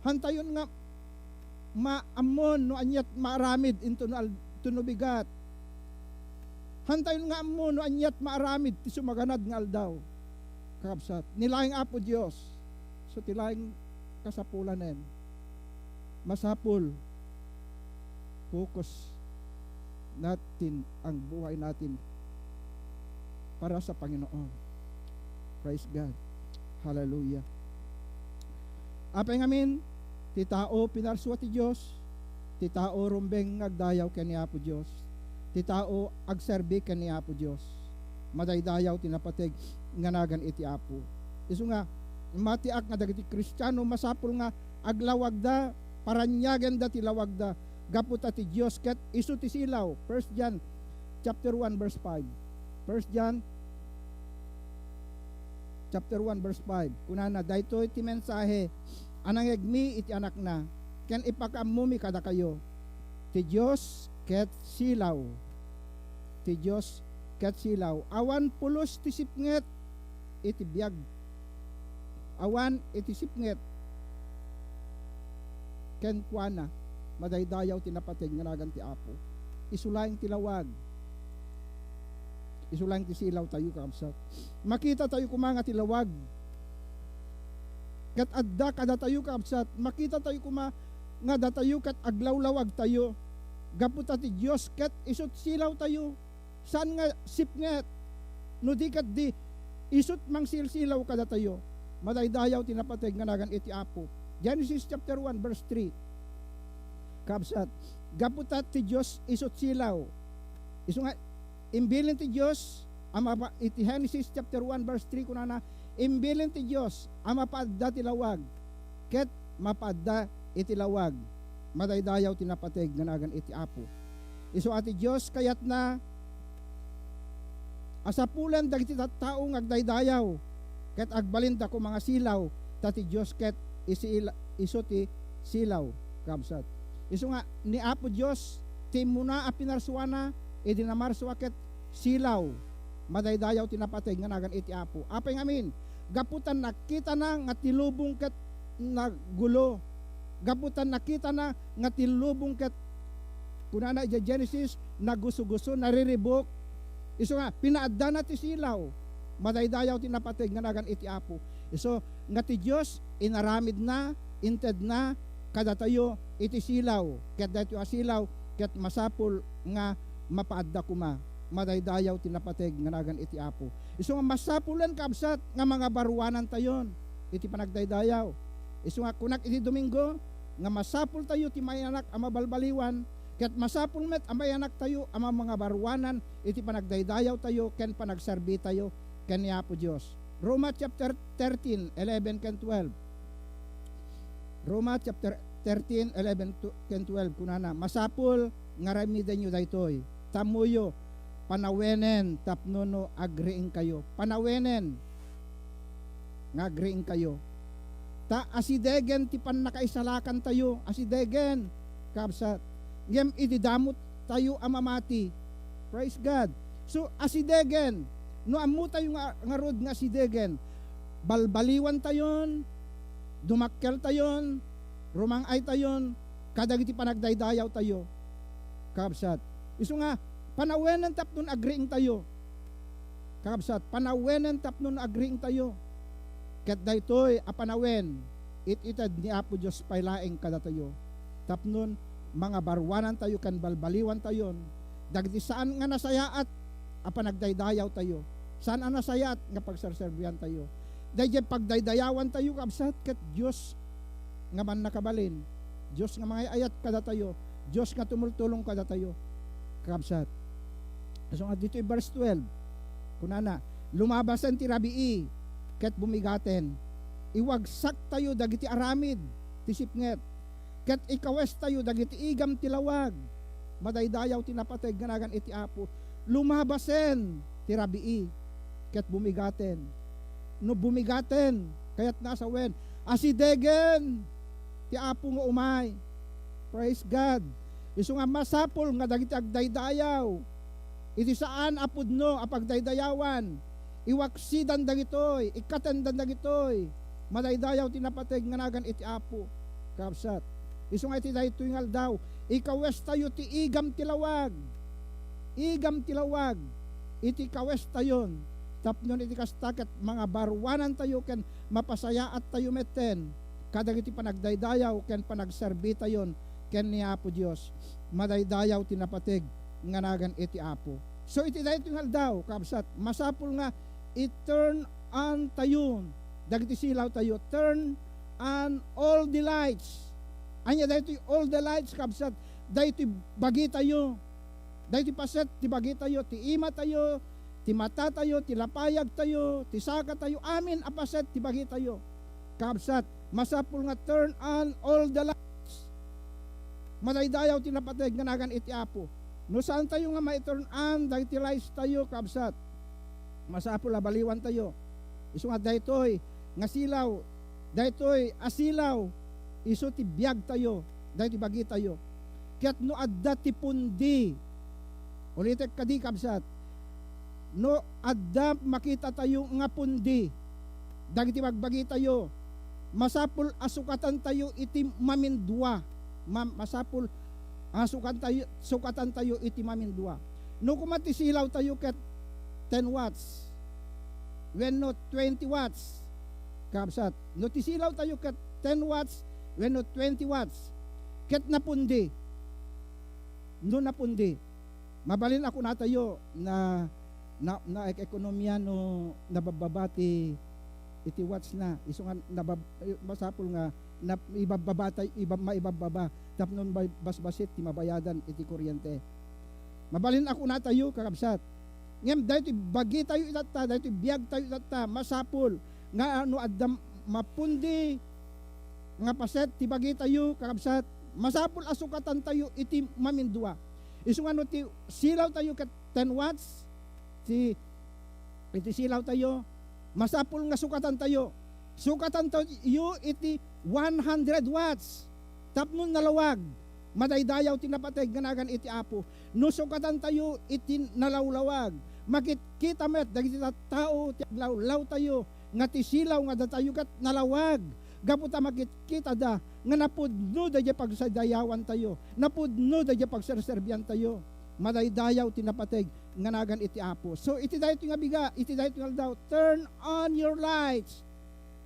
Hantayon nga maamon no anyat maaramid into tunubigat. Hantayon nga amon no anyat maaramid ti sumaganad nga aldaw. Kakabsat. Nilaing Apo Dios. So tilaing kasapulanen. Masapul. Focus natin ang buhay natin para sa Panginoon. Praise God. Hallelujah. Apay ngamin, ti tao pinarswa ti Diyos, ti tao rumbeng agdayaw ken ni Apo Diyos, ti tao agserbi ken ni Apo Diyos, madaydayaw tinapateg nga nagan iti Apo. Isu nga, matiak nga dagiti Kristiyano, masapul nga aglawag da, paranyagan da ti lawag da, gaputa ti Diyos ket isu ti silaw. 1 John chapter 1 verse 5. 1 John chapter 1 verse 5 kunana daytoy ti mensahe anang egmi iti anak na ken ipakaamumi kada kayo ti Dios ket silaw ti Dios ket silaw awan pulos ti sipnget iti biag awan iti sipnget ken kuana madaydayaw tinapateg nga nagan ti Apo isulayng tilawag isulayng ti silaw tayo kaabsat makita tayo kumanga tilawag ket adda kada tayo kaabsat makita tayo nga datayo ket aglawlawag tayo gaputa ti Dios ket isut silaw tayo saan nga sipnget no di ket di isut mang silsilaw kada tayo madaydayaw tinapateg nga nagan iti Apo Genesis chapter 1 verse 3 kabsat gaputa ti Dios isut silaw isu nga imbilin ti Dios ama iti Genesis chapter 1 verse 3 kunana imbilin ti Dios ama paadda ti lawag ket mapaadda iti lawag madaydayaw tinapateg nga nagan iti Apo isu ati Dios kayat na asapulan dagiti tattao nga agdaydayaw ket agbalinda ko mga silaw tati Dios ket isu ti silaw kabsat isu nga ni Apo Dios ti muna a pinarsuana idi namarsua ket silaw madaydayaw tinapateg nga nagan iti Apo apay ngamin gaputan nakita na nga tilubong ket nagulo gaputan nakita na nga tilubong ket kunana iti Genesis naguso-guso nariribok isu nga pinaadda na ti silaw madaydayaw tinapateg nga nagan iti Apo isu nga ti Dios inaramid na inted na kada tayo iti silaw ket daytoy a silaw ket masapul nga mapaadda kuma madaydayaw tinapateg nga nagan iti Apo isu nga masapulan kabsat nga mga baruanan tayon iti panagdaydayaw isu nga kunak iti Domingo nga masapul tayo ti mayanak ama balbaliwan ket masapul met ama yanak tayo ama mga baruanan iti panagdaydayaw tayo ken panagserbi tayo ken ni Apo Dios Roma chapter 13 11 ken 12 Roma chapter 13 11 ken 12 kunana masapul nga ramiden nyo daytoy tamuyo panawenen tapnono agriing kayo panawenen nga agriing kayo ta asidegen ti pannakaisalakan tayo asidegen kabsat ngem ididamot tayo amamati praise God so asidegen no ammo tayo nga rod nga asidegen balbaliwan tayon dumakkel tayon rumangay tayon kadagiti panagdaydayaw tayo kabsat isu nga panawenan tapnon agriing tayo kabsat panawenan tapnon agriing tayo ket daytoy a panawen ititad ni Apo Dios paylaeng kada tayo tapnon mga barwanan tayo kan balbaliwan tayon dagiti saan nga nasayaat a panagdaydayaw tayo saan nga nasayaat nga pagserserbihan tayo dayjay pagdaydayawan tayo kabsat ket Dios nga man nakabalin Dios nga mga ayat kada tayo Dios nga tumultulong kada tayo kabsat so nga dito verse 12 kunana lumabasan ti rabii ket bumigaten iwagsak tayo dagiti aramid ti sipnget ket ikawes tayo dagiti igam ti lawag madaydayaw tinapateg nga nagan iti Apo lumabasen ti rabii ket bumigaten no bumigaten kayat nasa wen asidegen ti Apo nga umay praise God isu nga masapol nga dagiti agdaydayaw iti saan apudno a pagdaydayawan iwaksidan dagitoy ikatendan dagitoy madaydayaw tinapateg nga nagan iti Apo kabsat isu nga iti daytoy nga aldaw ikawes tayo ti igam tilawag iti kawes tayon tapnon iti kastaket mga barwanan tayo ken mapasayaat tayo metten kadagiti panagdaydayaw ken panagserbi tayon ken ni Apo Dios madaydayaw tinapateg nga nagan iti Apo so iti daytoy nga aldaw kabsat masapul nga i-turn on tayo dagiti silaw tayo turn on all the lights anya daytoy all the lights kabsat daytoy bagi tayo daytoy paset ti bagi tayo ti ima tayo ti mata tayo ti lapayag tayo ti saka tayo amin apaset ti bagi tayo kabsat masapul nga turn on all the lights madaydayaw tinapateg nga nagan iti Apo no saan tayo nga ma-turn on dagiti lights tayo kabsat masapul baliwan tayo Isu nga daytoy nga silaw, daytoy asilaw, isu ti biag tayo, daytoy bagi tayo. Ket no adda ti pundi, ulitek kadi kabsat, no adda makita tayo nga pundi, dagiti bagbagi tayo, masapul asukatan tayo iti mamindua, masapul sukatan tayo iti mamindua. No kumati silaw tayo ket 10 watts, when no 20 watts, kabsat, no tisilaw tayo ket 10 watts, when no 20 watts, ket napundi, no napundi, mabalin ako na tayo na ekonomiya no nabababati iti watts na, iso nga masapul nga na maibababa tapnon basbasit ti mabayadan iti kuryente. Mabalin ako na tayo kakabsat. Ngem dahito bagi tayo itata, dahito biag tayo itata, masapul nga ano adam mapundi nga paset ti bagi tayo kakabsat, masapul asukatan tayo iti mamindua. Isu nga no ti silaw tayo ket 10 watts, iti silaw tayo, masapul nga sukatan tayo iti 100 watts, tapnon nalawag, madaydayaw tinapateg ganagan iti Apo. No sukatan tayo iti nalawlawag, makikita met dagiti tao ti aglawlaw tayo nga ti silaw nga datayo kat nalawag, gaputa makikita da nga napudno da pagsadayawan tayo, napudno da pagserserbian tayo, madaydayaw tinapateg nganagan iti Apo. So iti dayto nga biga, iti dayto nga daw, turn on your lights,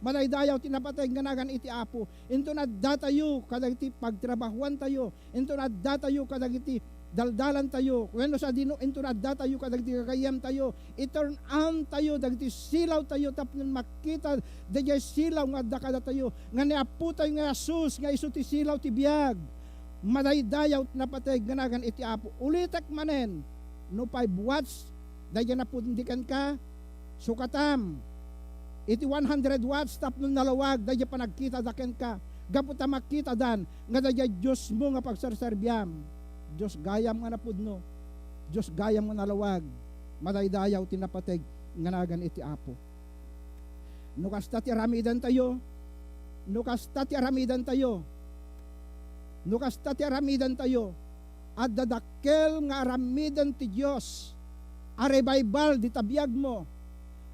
madaydayaw tinapateg nganagan iti Apo. Into na datayo kadagiti pagtrabahuan tayo, into na datayo kadagiti daldalan tayo, wenno sa dino into na datayo kadagiti kakayam tayo, i-turn on tayo dagiti silaw tayo, tapnon makita dagiti silaw nga dakada tayo nga ni Apo tayo nga Jesus nga isu ti silaw ti biag, madaydayaw tinapateg nganagan iti Apo. Ulitek manen no 5 watts dagiti napundikan ka, sukatam iti 100 watts tapnon nalawag dagiti panagkita daken ka, gaputa makita dan nga dagiti Dios mo nga pagserserbiam, Dios gayam nga napudno, Dios gayam nga nalawag, madaydayaw tinapateg nganagan iti Apo. No kasta ti aramidan tayo, no kasta ti aramidan tayo, no kasta ti aramidan tayo, at dadakkel nga aramidan ti Dios, a revival di tabiyag mo,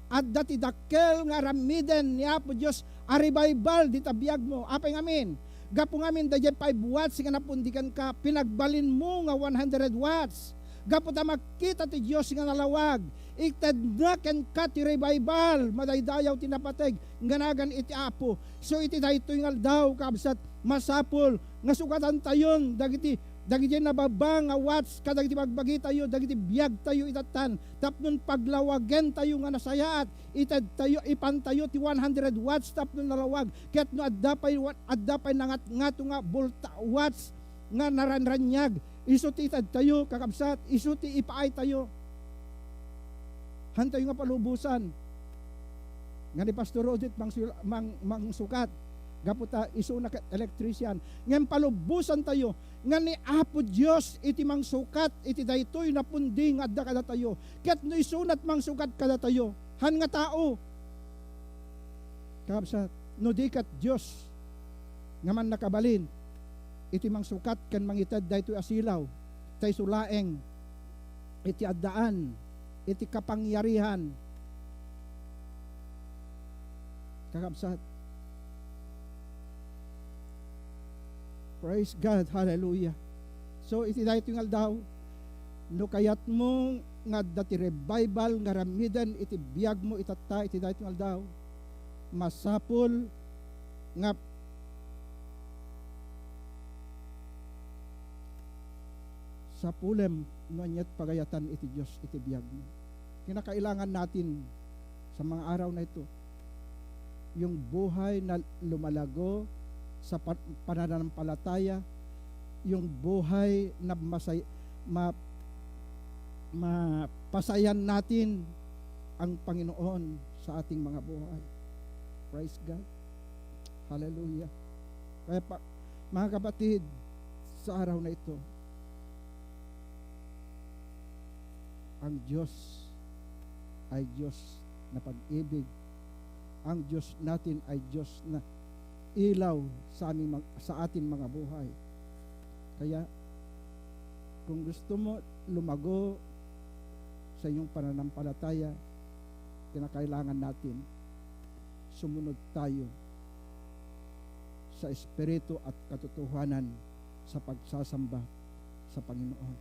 at dati dakkel nga aramiden ni Apo Dios, a revival di tabiyag mo. Apay ngamin, gapo ngamin dayjay 5 watts nga napundikan ka, pinagbalin mo nga 100 watts, gapo ta makita ti Dios nga nalawag, ited na ken ka ti revival, madaydayaw tinapateg nganagan iti Apo. So iti daytoy nga daw kabsat, masapul nga sukatan tayon dagiti nababa nga watts kadagiti bagbagi tayo, dagiti biag tayo itatan, tapnon paglawagen tayo nga nasayaat, ited tayo ipantayo ti 100 watts tapnon nalawag, ket no addapay nangat-ngato nga volta watts nga naranranyag, isu ti ited tayo kakabsat, isu ti ipaay tayo. Hantayo nga palubusan nga ni Pastor Odit mang sukat, gaputa isu na electrician, ngem palubusan tayo nga ni Apo Dios iti mangsukat iti daytoy napundi nga adda kada tayo, ket no isunat mangsukat kada tayo, han nga tao kabsat, no di kat Dios nga man nakabalin iti mangsukat ken mangited daytoy asilaw tay sulaeng iti addaan iti kapangyarihan kakabsat. Praise God, hallelujah. So iti dayto nga daw, no kayat mo nga dati revival nga ramidan iti biag mo itata, iti dayto nga daw, masapul nga sapulem no anyat pagayatan iti Dios iti biag mo. Kinakailangan natin sa mga araw na ito yung buhay na lumalago sa pananampalataya, yung buhay na mapasayan natin ang Panginoon sa ating mga buhay. Praise God. Hallelujah. Kaya mga kapatid, sa araw na ito, ang Diyos ay Diyos na pag-ibig, ang Diyos natin ay Diyos na ilaw sa ating mga buhay. Kaya, kung gusto mo lumago sa iyong pananampalataya, kinakailangan natin sumunod tayo sa espiritu at katotohanan sa pagsasamba sa Panginoon.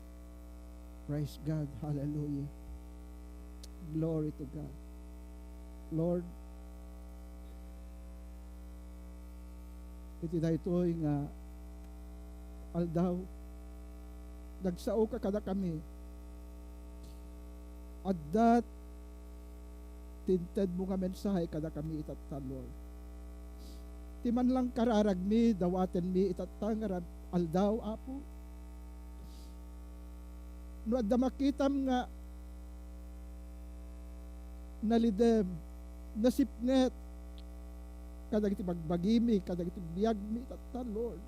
Praise God. Hallelujah. Glory to God. Lord, iti daytoy nga aldaw nagsao ka kada kami addat tinted mo nga mensahe kada kami itata, Lord. Ti man lang kararag mi dawaten mi itata nga aldaw, Apo. No adda makitam nga nalidem nasipnget kadag iti bagbagimi, kadag iti biyagmi itata, Lord.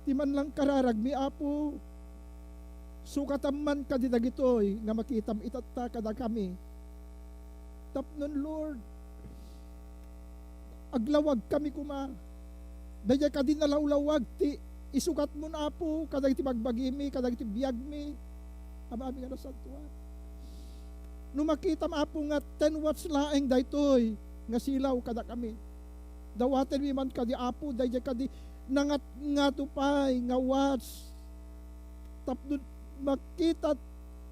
Ti man lang kararag mi, Apo, sukatam man kadidag itoy nga makitam itata kada kami. Tapnon, Lord, aglawag kami kuma. Daya ka din nalawlawag ti isukat mo na, Apo, kadag iti bagbagimi, kadag iti biyagmi. Amami nga na santuan. No makitam, Apo, nga 10 watts laeng daytoy nga silaw kada kami. Dawaten mi man kadi, Apo, daya kadi nangat nga tupay nga watts. Tapno makita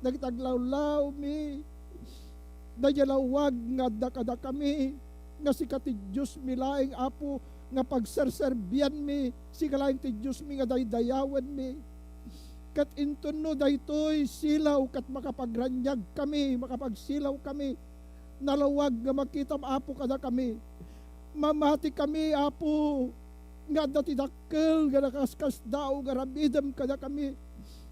nagitaglawlaw mi. Daya lawag nga dakada kami nga sikat ti Diyos mi laeng, Apo, nga pagserserbian mi sikalaeng ti Diyos mi nga daydayawan mi. Kat inton no daytoy silaw kat makapagranyag kami, makapagsilaw kami. Nalawag nga makitam, Apo, kada kami. Mamati kami, Apo, nga dati dakkel nga nakaskas daw nga rabidem kada kami.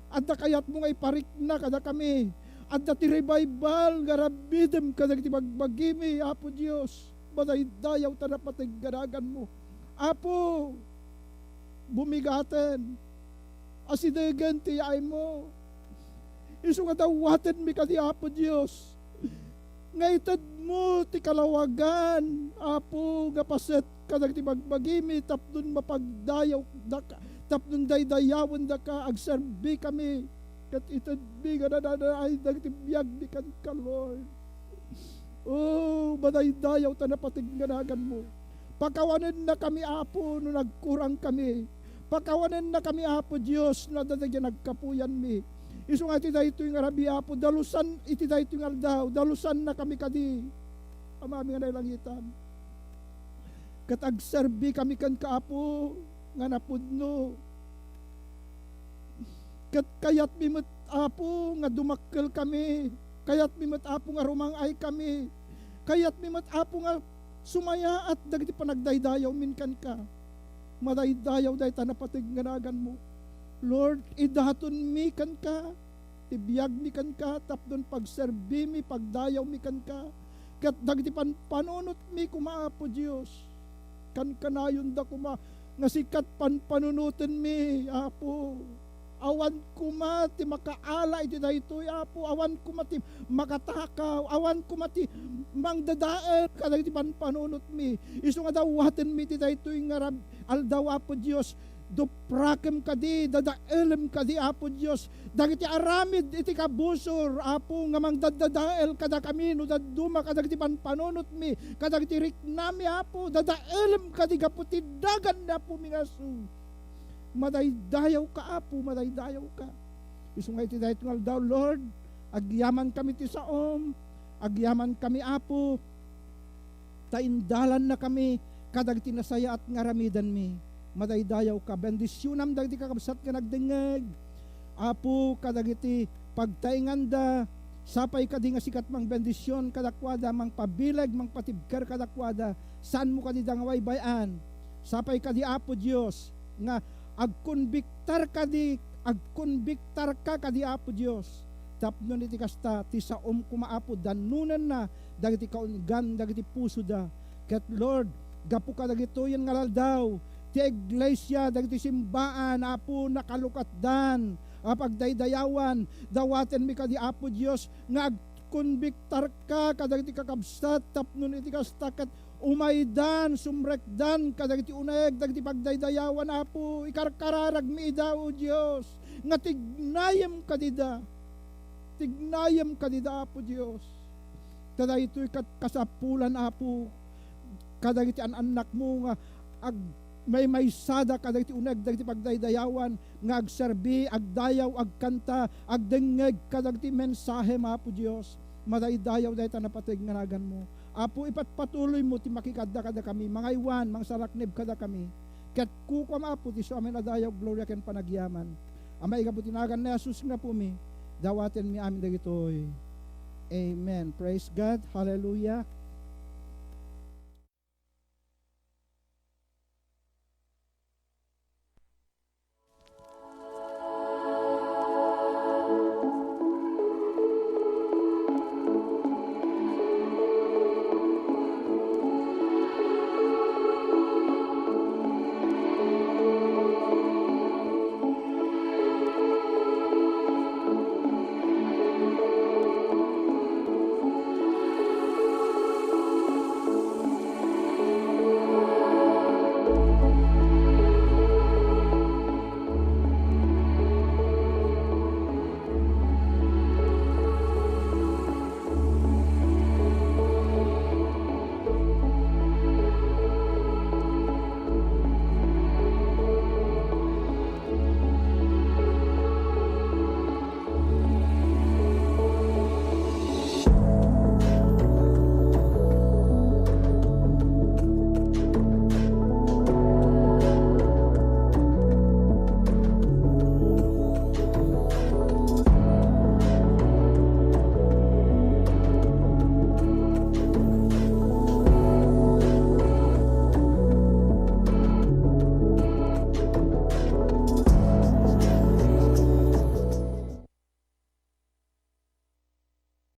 Adda kayat mo nga iparik na kada kami. Adda ti revival nga rabidem kada ti bagbagimi, Apo Dios. Madaydayaw ta patigaragan mo, Apo. Bumigaten asidegan ti ay mo. Isu nga dawaten mi kadi, Apo Dios. Ngaitad mo ti kalawagan, Apo, nga paset kadag ti bagbagimi tapnon mapagdayaw daka, tapnon daydayawan daka agserbi kami kat itad mi nga nananaay dagiti biyag mi kan ka, Lord. Oh, madaydayaw ta na patingganagan mo. Pakawanan na kami, Apo, no nagkurang kami. Pakawanan na kami, Apo Dios, no dadagyan nagkapuyan mi. Isu nga iti daytoy nga rabi, Apo, dalusan iti daytoy nga aldaw, dalusan na kami kadi. Amami nga nailangitan. Kat agserbi kami kan kaapo nga napudno. Kat kayat mimot, Apo, nga dumakkel kami. Kayat mimot, Apo, nga rumangay kami. Kayat mimot, Apo, nga sumaya at dagiti panagdaydayaw minkan ka. Madaydayaw day tanapatiganagan mo. Lord, idahaton mi kan ka, tibiyag mi kan ka, tapdon pagserbi mi, pagdayaw mi kan ka, kat dagiti panunot mi kumaapo Diyos, kan kanayon da kuma, nga sikat panunutin mi, Apo. Awan kuma ti makaala iti daytoy, Apo. Awan kuma ti makatakaw, awan kuma ti mangdadael kadag ti panunot mi. Isu nga dawaten mi ti daytoy nga aldaw, Apo Dios. Duprakem kadi, dadaelem kadi, Apo Dios. Dagiti aramid iti kabusor, Apo, nga mangdadadael kada kami no daduma kadag ti panunot mi, kadag ti riknami, Apo, dadaelem kadi gaputi dagan na po mingasu. Madaydayaw ka, Apo, madaydayaw ka. Isu nga iti daytoy aldaw, Lord, agyaman kami ti saom, agyaman kami, Apo, taindalan na kami kadag ti nasaya at ngaramidan mi. Madaydayaw ka, bendisyonam dagiti kakabsat ka nagdengeg, Apo, kadagiti pagtainganda, sapay kadi nga sikat mang bendisyon kadakwada, mang pabileg, mang patibker kadakwada, saan mo kadi dangaway bayan, sapay kadi, Apo Dios, nga agkonbiktar ka kadi, Apo Dios, tapnon iti kasta, ti saom kumaapo, danunan na, dagiti kaungan, dagiti puso da, ket Lord, gapu ka dagito yan ngalaldaw, ti iglesia, dagiti simbaan, Apo, nakalukatdan, pagdaydayawan, dawaten mi kadi, Apo Dios, nga konbiktar ka kadagiti kakabsat tapnon iti kastakat umaydan sumrekdan kadagiti uneg dagiti pagdaydayawan Apo ikarkararag mi ida o Dios nga tignayem kadida Apo Dios kadagitoy kasapulan Apo kadagiti anak mo nga ag may sada kadagiti uneg dagiti pagdaydayawan nga agserbi agdayaw agkanta agdengeg kadagiti mensahe Apo Dios madaydayaw dayta napatig nga nagan mo Apo ipatpatuloy mo ti makikadda kada kami mga iwan mga sarakneb kada kami ket kukom Apo ti so amin adayaw gloria ken panagyaman amay kabutinagan na Jesus nga po mi dawaten mi amin dagitoy amen praise God hallelujah.